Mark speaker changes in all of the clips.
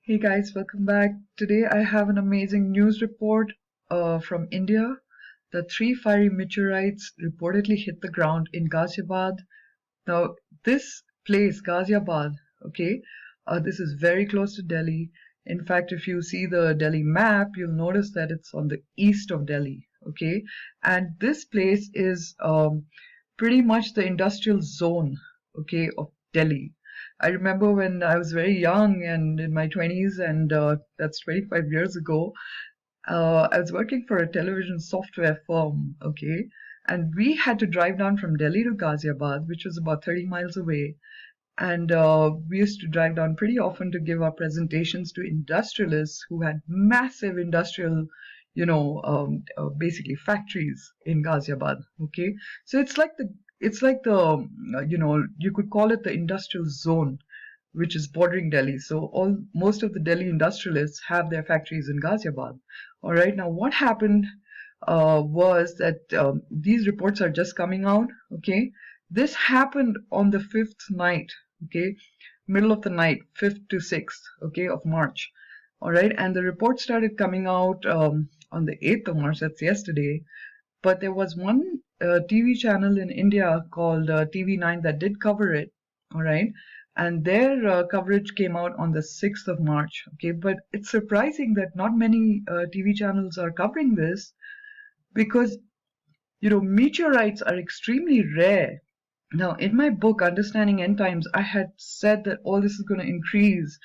Speaker 1: Hey guys, welcome back. Today I have an amazing news report from India. The three fiery meteorites reportedly hit the ground in Ghaziabad. Now, this place, Ghaziabad, okay, this is very close to Delhi. In fact, if you see the Delhi map, you'll notice that it's on the east of Delhi, okay? And this place is pretty much the industrial zone, okay, of Delhi. I remember when I was very young and in my 20s, and that's 25 years ago, I was working for a television software firm, okay, and we had to drive down from Delhi to Ghaziabad, which was about 30 miles away. And we used to drive down pretty often to give our presentations to industrialists who had massive industrial, basically factories in Ghaziabad. Okay, so it's like the you could call it the industrial zone, which is bordering Delhi. So most of the Delhi industrialists have their factories in Ghaziabad. All right, now what happened was that these reports are just coming out. Okay, this happened on the fifth night. Okay, middle of the night, 5th to 6th. Okay, of March. All right, and the report started coming out on the 8th of March. That's yesterday. But there was one TV channel in India called TV9 that did cover it. All right, and their coverage came out on the 6th of March. Okay, but it's surprising that not many TV channels are covering this because meteorites are extremely rare. Now, in my book, Understanding End Times, I had said that all this is going to increase.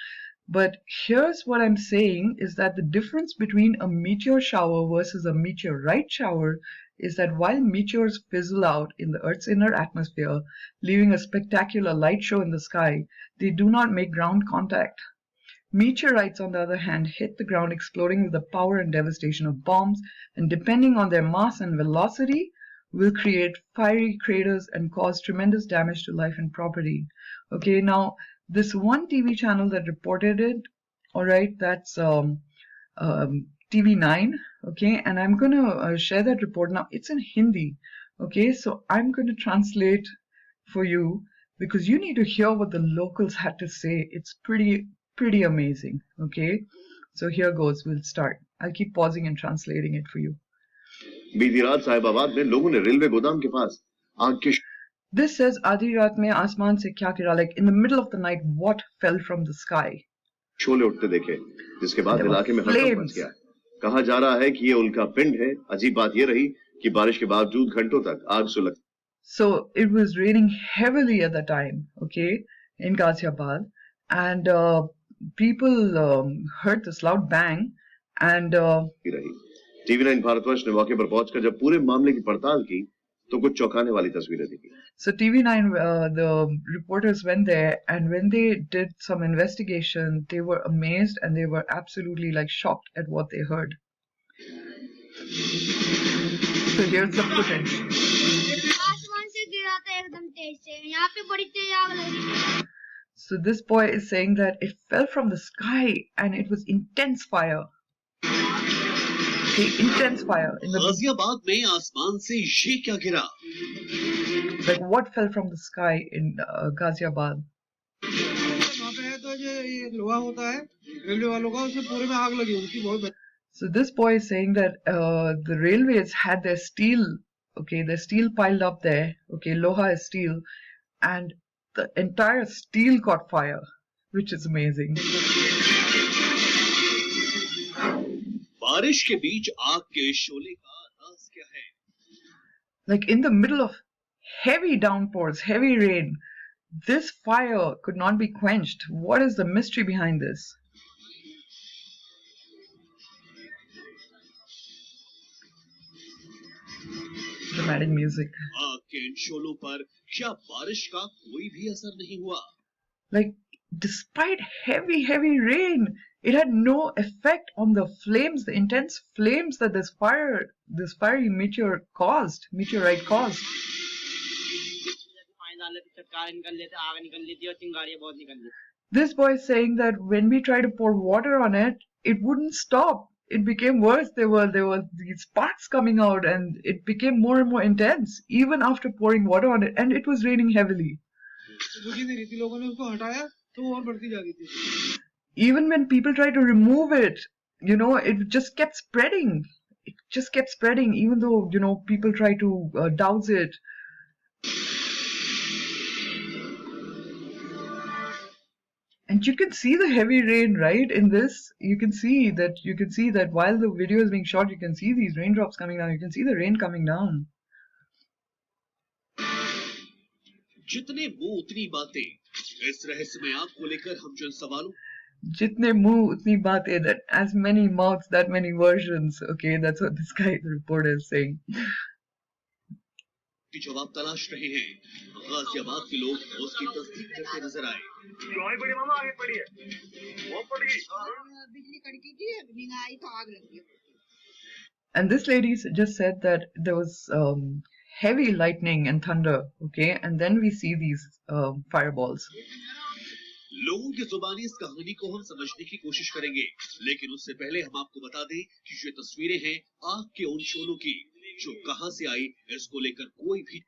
Speaker 1: But here's what I'm saying is that the difference between a meteor shower versus a meteorite shower is that while meteors fizzle out in the Earth's inner atmosphere, leaving a spectacular light show in the sky, they do not make ground contact. Meteorites, on the other hand, hit the ground exploding with the power and devastation of bombs, and depending on their mass and velocity, will create fiery craters and cause tremendous damage to life and property. Okay, now this one TV channel that reported it, all right, that's TV9, okay, and I'm gonna share that report now. It's in Hindi, okay, so I'm gonna translate for you because you need to hear what the locals had to say. It's pretty amazing, okay? So here goes, we'll start. I'll keep pausing and translating it for you. बीती रात साहिबाबाद में लोगों ने railway गोदाम के पास आग के This says आधी रात में आसमान से क्या गिरा, like in the middle of the night what fell from the sky. Sholay उठते देखे, जिसके बाद इलाके में हड़कंप मच गया। कहा जा रहा है कि ये उल्का पिंड है। अजीब बात ये रही कि बारिश के बावजूद घंटों तक आग सुलग। So it was raining heavily at the time, okay, in Ghaziabad, and people heard this loud bang, and TV9 Bharatvarsh ने मौके पर पहुंचकर जब पूरे मामले की पड़ताल की तो कुछ चौंकाने वाली तस्वीरें दिखी। So TV9, the reporters went there, and when they did some investigation, they were amazed and they were absolutely like shocked at what they heard. So here's the footage. So this boy is saying that it fell from the sky and it was intense fire. Okay, intense fire. Ghaziabad mein aasman se ye kya gira? Like what fell from the sky in Ghaziabad? So this boy is saying that the railways had their steel, okay, their steel piled up there, okay, loha is steel, and the entire steel caught fire, which is amazing. बारिश के बीच आग के शोले का राज क्या है? Like in the middle of heavy downpours, heavy rain, this fire could not be quenched. What is the mystery behind this? Dramatic music. आग के इन शोलों पर क्या बारिश का कोई भी असर नहीं हुआ? Like despite heavy rain, it had no effect on the flames, the intense flames that this fiery meteorite caused. This boy is saying that when we tried to pour water on it, it wouldn't stop. It became worse. There were these sparks coming out, and it became more and more intense, even after pouring water on it, and it was raining heavily. Even when people try to remove it, it just kept spreading. It just kept spreading, even though, people try to douse it. And you can see the heavy rain, right? In this, you can see that while the video is being shot, you can see these raindrops coming down. You can see the rain coming down.
Speaker 2: जितने मुंह उतनी बातें इस रहस्यमय आग को लेकर हम जिन सवालों
Speaker 1: Jitne muh utni baatein, that as many mouths, that many versions. Okay, that's what this guy, the reporter, is saying.
Speaker 2: की जवाब तलाश रहे हैं गाजियाबाद के लोग उसकी तस्दीक करते नजर आए
Speaker 3: बड़ी मामा आगे पड़ी है वो पड़ी
Speaker 4: बिजली कड़की थी नींद आई तो आग लग गई
Speaker 1: And this lady just said that there was heavy lightning and thunder, okay, and then we see these fireballs.
Speaker 2: लोगों की जुबानी इस कहानी को हम समझने की कोशिश करेंगे, लेकिन उससे पहले हम आपको बता दें कि ये तस्वीरें हैं आग के उन शोलों की जो कहां से आई, इसको लेकर कोई भी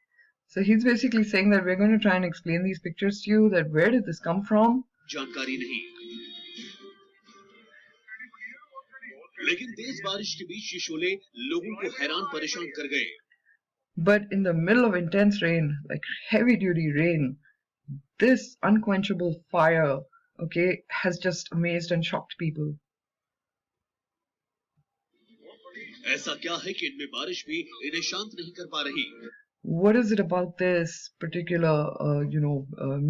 Speaker 1: So he's basically saying that we're going to try and explain these pictures to you, that where did this come from?
Speaker 2: जानकारी नहीं, लेकिन तेज बारिश के बीच ये शोले लोगों को हैरान परेशान कर गए.
Speaker 1: But in the middle of intense rain, like heavy duty rain, this unquenchable fire, okay, has just amazed and shocked people.
Speaker 2: ऐसा क्या है कि इनमें बारिश भी इन्हें शांत नहीं कर पा रही?
Speaker 1: What is it about this particular,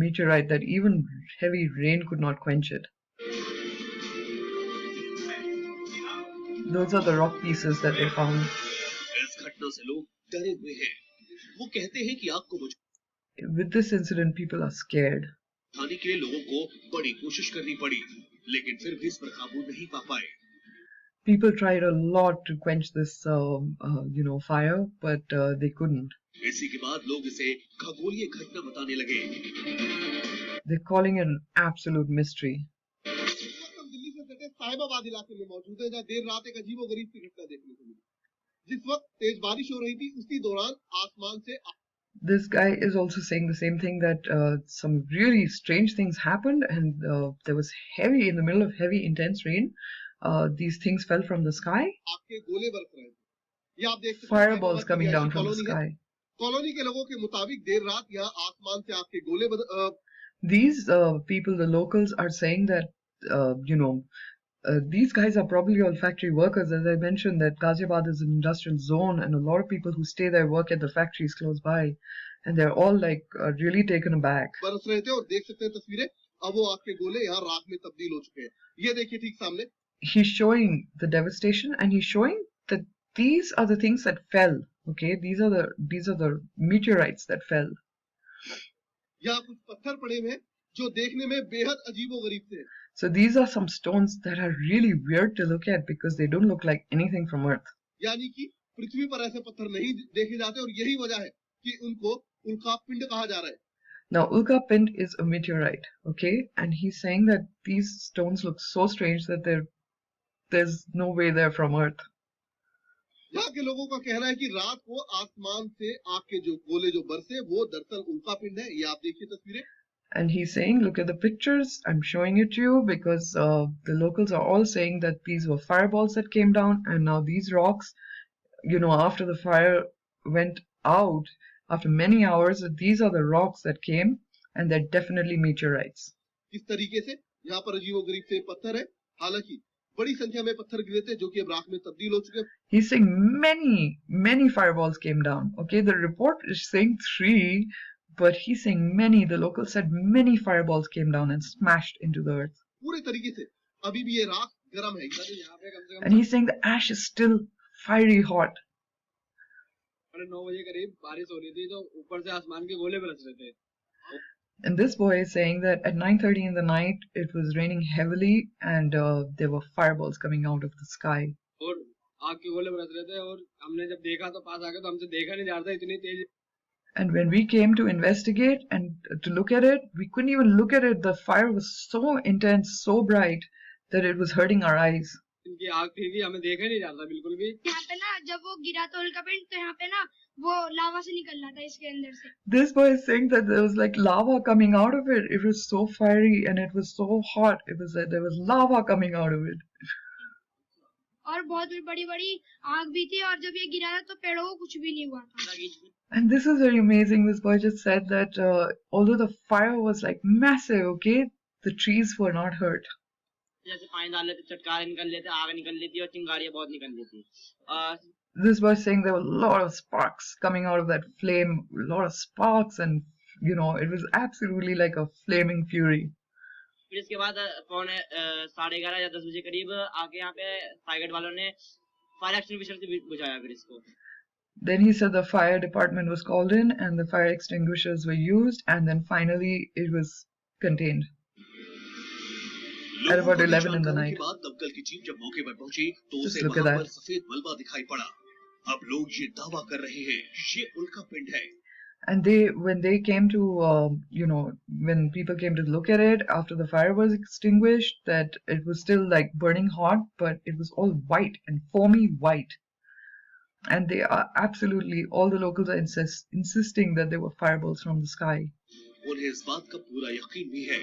Speaker 1: meteorite that even heavy rain could not quench it? Those are the rock pieces that they found.
Speaker 2: इस घटना से लोग डरे हुए हैं. वो कहते हैं कि आग को
Speaker 1: With this incident, people are scared.
Speaker 2: बुझाने के लिए लोगों को बड़ी कोशिश करनी पड़ी, लेकिन फिर भी इस पर काबू नहीं पा पाए.
Speaker 1: People tried a lot to quench this, fire, but they couldn't.
Speaker 2: इसी के बाद लोग इसे खगोलीय घटना बताने लगे.
Speaker 1: They're calling it an absolute mystery.
Speaker 3: Delhi से सटे साहिबाबाद इलाके में मौजूद है, जहाँ देर रात एक अजीबोगरीब सी घटना देखने को मिली. जिस वक्त तेज बारिश हो रही थी, उसी दौरान आसमान से
Speaker 1: This guy is also saying the same thing, that some really strange things happened, and there was in the middle of heavy, intense rain, these things fell from the sky.
Speaker 3: आग के गोले बरस रहे थे. ये आप देख सकते हैं
Speaker 1: Fireballs coming down from the sky.
Speaker 3: Colony के लोगों के मुताबिक देर रात यहाँ आसमान से आग के गोले
Speaker 1: These people, the locals, are saying that these guys are probably all factory workers. As I mentioned, that Ghaziabad is an industrial zone, and a lot of people who stay there work at the factories close by, and they're all like really taken aback.
Speaker 3: बरस रहे थे और देख सकते हैं तस्वीरें. अब वो आग के गोले यहाँ राख में तब्दील हो चुके हैं. ये देखिए ठीक सामने.
Speaker 1: He's showing the devastation, and he's showing that these are the things that fell. Okay, these are the meteorites that fell.
Speaker 3: यहाँ कुछ पत्थर पड़े हुए हैं जो देखने में बेहद अजीबोगरीब थे.
Speaker 1: So these are some stones that are really weird to look at because they don't look like anything from Earth.
Speaker 3: यानी कि पृथ्वी पर ऐसे पत्थर नहीं देखे जाते और यही वजह है कि उनको उल्कापिंड कहा जा रहा है.
Speaker 1: Now, Ulkapind is a meteorite, okay? And he's saying that these stones look so strange that there's no way they're from Earth.
Speaker 3: यहाँ के लोगों का कहना है कि रात को आसमान से आग के जो गोले जो बरसे वो दरअसल उल्कापिंड है. ये आप देखिए तस्वीरें.
Speaker 1: And he's saying, look at the pictures, I'm showing it to you because the locals are all saying that these were fireballs that came down, and now these rocks, after the fire went out, after many hours, these are the rocks that came, and they're definitely meteorites.
Speaker 3: इस तरीके से यहाँ पर अजीबोगरीब से पत्थर है. हालांकि बड़ी संख्या में पत्थर गिरे थे जो कि अब राख में तब्दील हो चुके हैं.
Speaker 1: He's saying many fireballs came down. Okay, the report is saying 3, but he's saying many. The locals said many fireballs came down and smashed into the earth.
Speaker 3: पूरे तरीके से अभी भी ये राख गर्म है. यहाँ पे कम से कम
Speaker 1: And he's saying the ash is still fiery hot.
Speaker 3: 9 बजे करीब बारिश हो रही थी तो ऊपर से आसमान के गोले बरस रहे थे.
Speaker 1: And this boy is saying that at 9:30 in the night it was raining heavily and there were fireballs coming out of the sky.
Speaker 3: और आग के गोले बरस रहे थे और हमने जब देखा तो पास आ गए तो हमसे देखा नहीं जा रहा था इतनी तेज.
Speaker 1: And when we came to investigate and to look at it, we couldn't even look at it. The fire was so intense, so bright that it was hurting our eyes.
Speaker 5: इनकी आग थी भी हमें देखा ही नहीं जाता बिल्कुल भी।
Speaker 6: यहाँ पे ना जब वो गिरा था उल्का पिंड तो यहाँ पे ना वो लावा से निकल रहा था इसके अंदर से।
Speaker 1: This boy is saying that there was like lava coming out of it. It was so fiery and it was so hot. It was like there was lava coming out of it.
Speaker 6: और बहुत बड़ी बड़ी आग भी थी और जब ये गिरा था तो पेड़ों को कुछ भी नहीं हुआ था।
Speaker 1: And this is very amazing. This boy just said that although the fire was like massive, okay, the trees were not hurt.
Speaker 5: जैसे पानी डाल लेते चटकारे निकल लेते, आग निकल लेती और चिंगारियां बहुत निकल लेती।
Speaker 1: This boy saying there were a lot of sparks coming out of that flame, a lot of sparks, and you know, it was absolutely like a flaming fury.
Speaker 5: फिर इसके बाद पौने 11:30 या 10 बजे करीब आके यहाँ पे फायर वालों ने फायर एक्सटिंग्विशर से बुझाया फिर इसको।
Speaker 1: Then he said the fire department was called in and the fire extinguishers were used, and then finally it was contained at about 11 in the night.
Speaker 2: के बाद दमकल की टीम जब मौके पर पहुंची तो
Speaker 1: Just
Speaker 2: उसे
Speaker 1: look at
Speaker 2: वहां
Speaker 1: that.
Speaker 2: पर सफेद मलबा दिखाई पड़ा। अब लोग ये दावा कर रहे हैं ये उल्का पिंड है।
Speaker 1: And when they came to, when people came to look at it after the fire was extinguished, that it was still like burning hot, but it was all white and foamy white. And they are absolutely, all the locals are insisting that there were fireballs from the sky.
Speaker 2: उन्हें इस बात का पूरा यकीन भी है।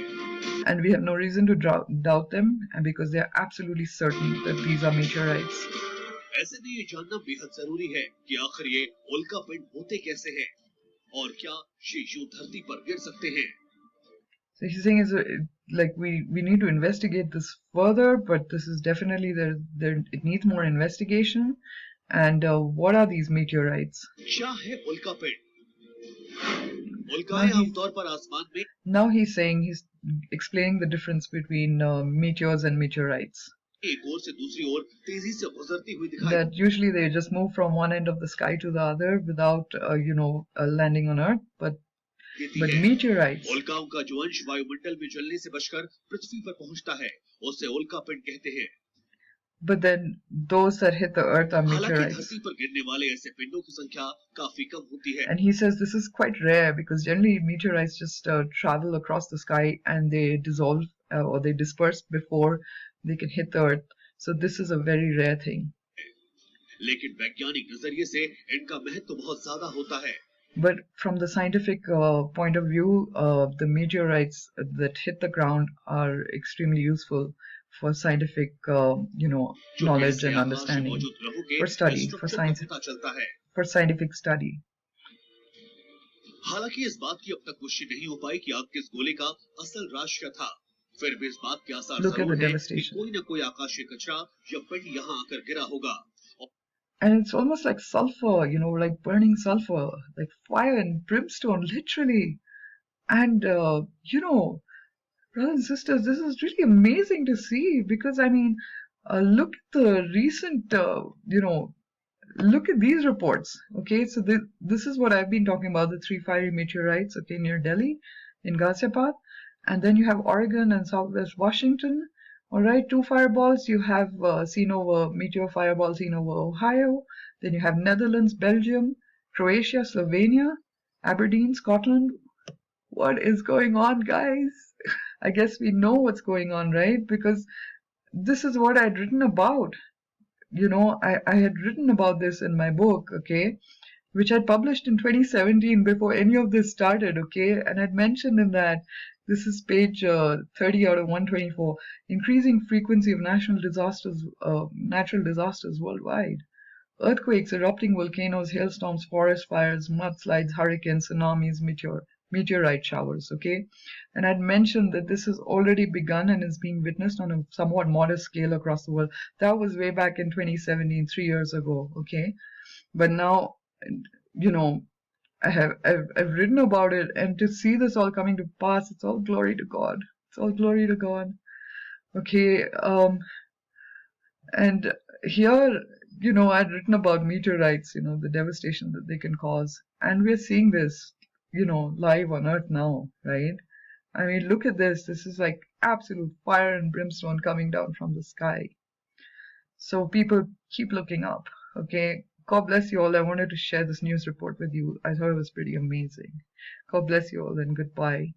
Speaker 1: And we have no reason to doubt them, and because they are absolutely certain that these are meteorites.
Speaker 2: ऐसे में ये जानना बेहद जरूरी है कि आखिर ये उल्का पिंड होते कैसे हैं और क्या ये यूं धरती पर गिर सकते हैं।
Speaker 1: So he's saying is like we need to investigate this further, but this is definitely there it needs more investigation. And what are these meteorites?
Speaker 2: क्या है उल्का पिंड? उल्काएं आमतौर पर आसमान में।
Speaker 1: Now he's explaining the difference between meteors and meteorites.
Speaker 2: एक ओर से दूसरी ओर तेजी से गुजरती हुई दिखाई।
Speaker 1: That usually they just move from one end of the sky to the other without landing on Earth, but meteorites.
Speaker 2: उल्काओं का जो अंश वायुमंडल में जलने से बचकर पृथ्वी पर पहुंचता है उसे उल्का पिंड कहते हैं।
Speaker 1: But then those that hit the Earth are meteorites.
Speaker 2: धरती पर गिरने वाले ऐसे पिंडों की संख्या काफी कम होती है।
Speaker 1: And he says this is quite rare because generally meteorites just travel across the sky and they dissolve or they disperse before they can hit the Earth. So this is a very rare thing.
Speaker 2: लेकिन वैज्ञानिक नजरिए से इनका महत्व बहुत ज्यादा होता है।
Speaker 1: But from the scientific point of view, the meteorites that hit the ground are extremely useful for scientific, knowledge and understanding, for study, for science, for scientific study.
Speaker 2: हालांकि इस बात की अब तक पुष्टि नहीं हो पाई कि आग किस गोले का असल राज क्या था, फिर भी इस बात के आसार जरूर हैं कि कोई न कोई आकाशीय कचरा या पिंड यहाँ आकर गिरा होगा।
Speaker 1: And it's almost like sulfur, like burning sulfur, like fire and brimstone, literally. And, brothers and sisters, this is really amazing to see because, I mean, look at the recent, look at these reports, okay? So this is what I've been talking about, the 3 fiery meteorites, okay, near Delhi, in Ghaziabad. And then you have Oregon and Southwest Washington. All right, 2 fireballs. You have seen over meteor fireball seen over Ohio. Then you have Netherlands, Belgium, Croatia, Slovenia, Aberdeen, Scotland. What is going on, guys? I guess we know what's going on, right? Because this is what I'd written about. I had written about this in my book, okay, which I'd published in 2017 before any of this started, okay, and I'd mentioned in that. This is page 30 out of 124. Increasing frequency of natural disasters worldwide. Earthquakes, erupting volcanoes, hailstorms, forest fires, mudslides, hurricanes, tsunamis, meteorite showers, okay? And I'd mentioned that this has already begun and is being witnessed on a somewhat modest scale across the world. That was way back in 2017, 3 years ago, okay? But now, I've written about it, and to see this all coming to pass, it's all glory to God. It's all glory to God. Okay, and here, I'd written about meteorites, the devastation that they can cause. And we're seeing this, live on Earth now, right? I mean, look at this. This is like absolute fire and brimstone coming down from the sky. So people keep looking up, okay? God bless you all. I wanted to share this news report with you. I thought it was pretty amazing. God bless you all and goodbye.